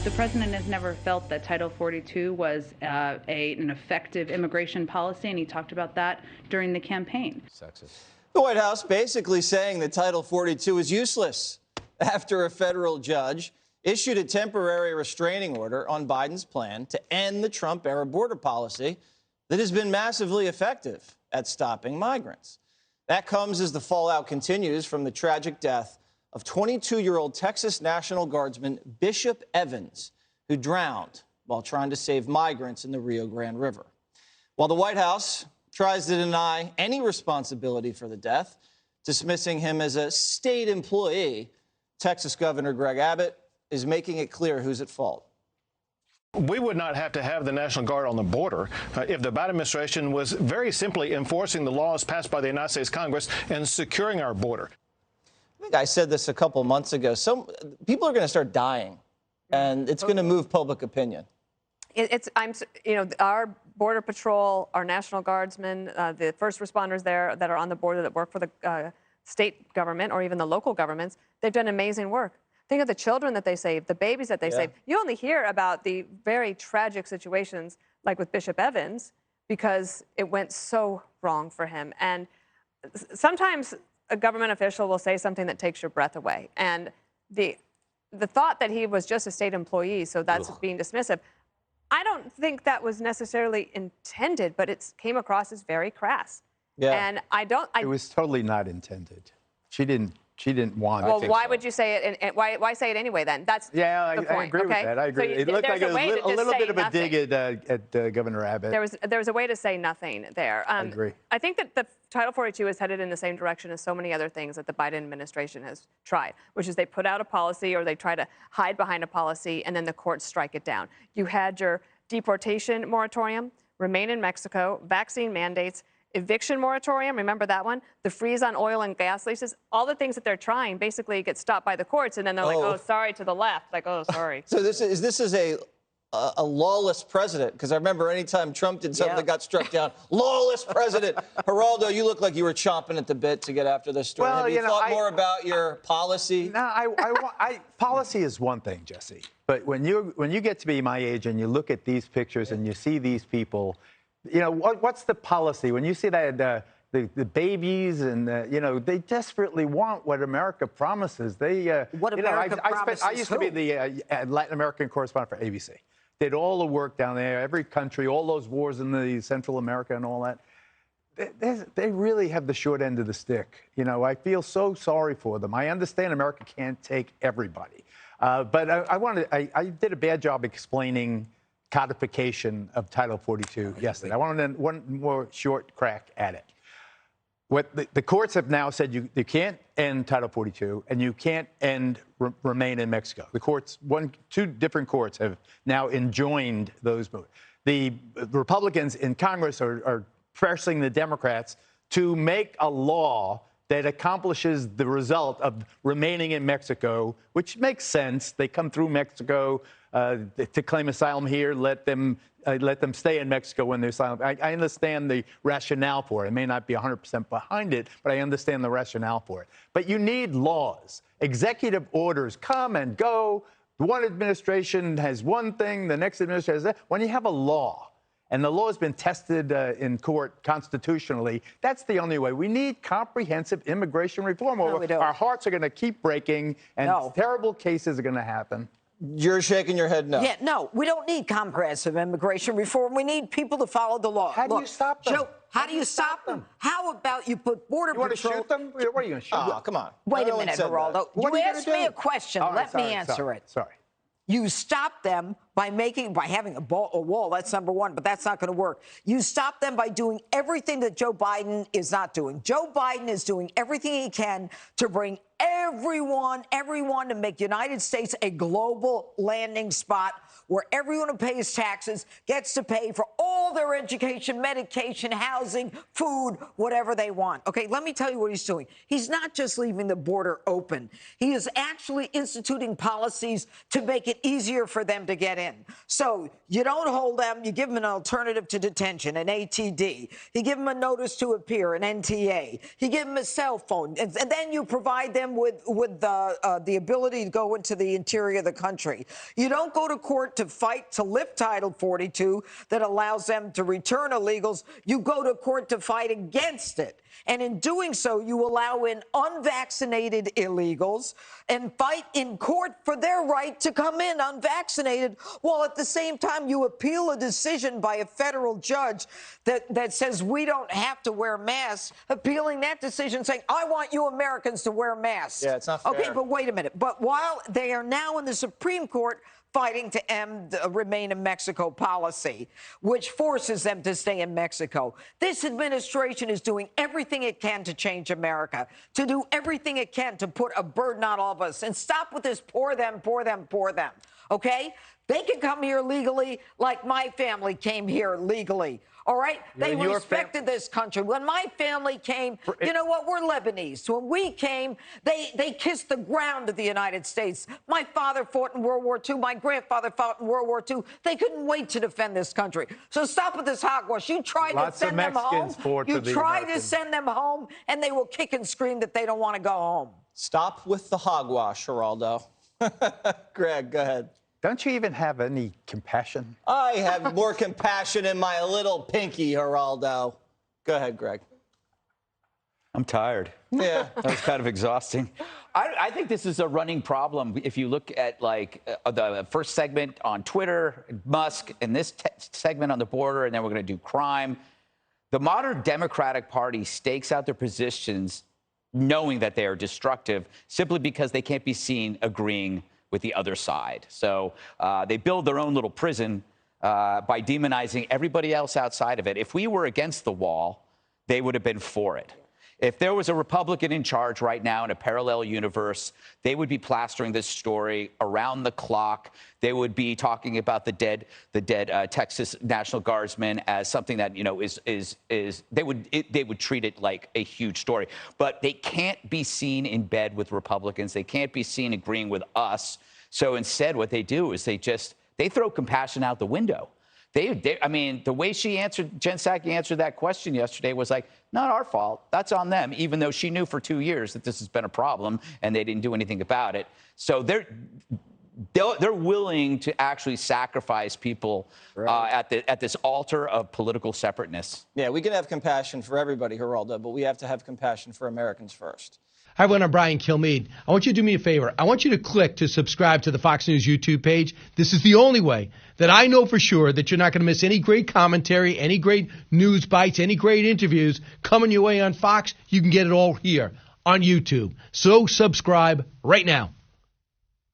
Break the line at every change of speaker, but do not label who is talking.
The president has never felt that Title 42 was an effective immigration policy, and he talked about that during the campaign.
Sexist.
The White House basically saying that Title 42 is useless after a federal judge issued a temporary restraining order on Biden's plan to end the Trump-era border policy that has been massively effective at stopping migrants. That comes as the fallout continues from the tragic death of 22-year-old Texas National Guardsman Bishop Evans, who drowned while trying to save migrants in the Rio Grande River. While the White House tries to deny any responsibility for the death, dismissing him as a state employee, Texas Governor Greg Abbott is making it clear who's at fault.
We would not have to have the National Guard on the border if the Biden administration was very simply enforcing the laws passed by the United States Congress and securing our border.
I think I said this a couple months ago. People are going to start dying, and it's going to move public opinion.
Our Border Patrol, our National Guardsmen, the first responders there that are on the border that work for the state government or even the local governments, they've done amazing work. Think of the children that they saved, the babies that they saved. You only hear about the very tragic situations like with Bishop Evans because it went so wrong for him. And sometimes a government official will say something that takes your breath away. And the thought that he was just a state employee, so that's being dismissive, I don't think that was necessarily intended, but it came across as very crass.
Yeah.
And
it was totally not intended. She didn't want it.
Well, why would you say it? And why say it anyway then? That's the point.
I agree with that. I agree.
So
it looked like a little bit of a dig at Governor Abbott.
There was a way to say nothing there.
I agree.
I think that the Title 42 is headed in the same direction as so many other things that the Biden administration has tried, which is they put out a policy or they try to hide behind a policy and then the courts strike it down. You had your deportation moratorium, remain in Mexico, vaccine mandates, eviction moratorium, remember that one? The freeze on oil and gas leases, all the things that they're trying basically get stopped by the courts, and then they're like, oh, sorry, to the left. Like, oh, sorry.
So this is a lawless president, because I remember anytime Trump did something that got struck down, lawless president. Geraldo, you look like you were chomping at the bit to get after this story.
Well,
Have you thought more about your policy?
No, policy is one thing, Jesse. But when you get to be my age and you look at these pictures and you see these people, what's the policy? When you see that the babies and they desperately want what America promises.
What America promises.
I used to be the Latin American correspondent for ABC. Did all the work down there, every country, all those wars in the Central America and all that. They really have the short end of the stick. I feel so sorry for them. I understand America can't take everybody, but I did a bad job explaining codification of Title 42 yesterday. I wanted one more short crack at it. What the courts have now said, you can't end Title 42 and you can't remain in Mexico. The courts, two different courts have now enjoined those moves. The Republicans in Congress are pressing the Democrats to make a law that accomplishes the result of remaining in Mexico, which makes sense. They come through Mexico to claim asylum here, let them stay in Mexico when they're asylum. I understand the rationale for it. I may not be 100% behind it, but I understand the rationale for it. But you need laws. Executive orders come and go. One administration has one thing, the next administration has that. When you have a law, and the law has been tested in court constitutionally, that's the only way. We need comprehensive immigration reform.
No, we don't.
Our hearts are going to keep breaking, and terrible cases are going to happen.
You're shaking your head no.
Yeah, no, we don't need comprehensive immigration reform. We need people to follow the law.
How do you stop them?
Joe, how do you stop them? How about you put Border
You want to
Patrol...
shoot them? What are you going to shoot them?
Oh, come on.
Wait
No
a
one
minute,
said that.
Geraldo.
What are
You
you
asked
gonna
me
do?
a question.
All right,
Let me answer it.
Sorry.
You stop them by having a wall. That's number one, but that's not going to work. You stop them by doing everything that Joe Biden is not doing. Joe Biden is doing everything he can to bring everyone to make United States a global landing spot where everyone who pays taxes gets to pay for all their education, medication, housing, food, whatever they want. Okay, let me tell you what he's doing. He's not just leaving the border open. He is actually instituting policies to make it easier for them to get in. So you don't hold them. You give them an alternative to detention, an ATD. You give them a notice to appear, an NTA. You give them a cell phone. And then you provide them them with the ability to go into the interior of the country. You don't go to court to fight to lift Title 42 that allows them to return illegals. You go to court to fight against it. And in doing so, you allow in unvaccinated illegals and fight in court for their right to come in unvaccinated, while at the same time you appeal a decision by a federal judge that says we don't have to wear masks, appealing that decision saying, I want you Americans to wear masks.
Yeah, it's not fair.
Okay, but wait a minute. But while they are now in the Supreme Court fighting to end the Remain in Mexico policy, which forces them to stay in Mexico. This administration is doing everything it can to change America, to do everything it can to put a burden on all of us, and stop with this poor them, poor them, poor them, okay? They can come here legally like my family came here legally. All right? They respected this country. When my family came, you know what? We're Lebanese. So when we came, they kissed the ground of the United States. My father fought in World War II. My grandfather fought in World War II. They couldn't wait to defend this country. So stop with this hogwash. You tried to send them home. You tried to send them home, and they will kick and scream that they don't want to go home.
Stop with the hogwash, Geraldo. Greg, go ahead.
Don't you even have any compassion?
I have more compassion in my little pinky, Geraldo. Go ahead, Greg.
I'm tired.
Yeah.
That was kind of exhausting. I think this is a running problem. If you look at, like, the first segment on Twitter, Musk, and this segment on the border, and then we're going to do crime. The modern Democratic Party stakes out their positions knowing that they are destructive simply because they can't be seen agreeing with the other side. So they build their own little prison by demonizing everybody else outside of it. If we were against the wall, they would have been for it. If there was a Republican in charge right now in a parallel universe, they would be plastering this story around the clock. They would be talking about the dead Texas National Guardsman as something that, you know, they would treat it like a huge story. But they can't be seen in bed with Republicans. They can't be seen agreeing with us. So instead, what they do is they throw compassion out the window. I mean, the way Jen Psaki answered that question yesterday was like, not our fault. That's on them, even though she knew for 2 years that this has been a problem and they didn't do anything about it. So they're willing to actually sacrifice people at this altar of political separateness.
Yeah, we can have compassion for everybody, Geraldo, but we have to have compassion for Americans first.
Hi, everyone. I'm Brian Kilmeade. I want you to do me a favor. I want you to click to subscribe to the Fox News YouTube page. This is the only way that I know for sure that you're not going to miss any great commentary, any great news bites, any great interviews coming your way on Fox. You can get it all here on YouTube. So subscribe right now.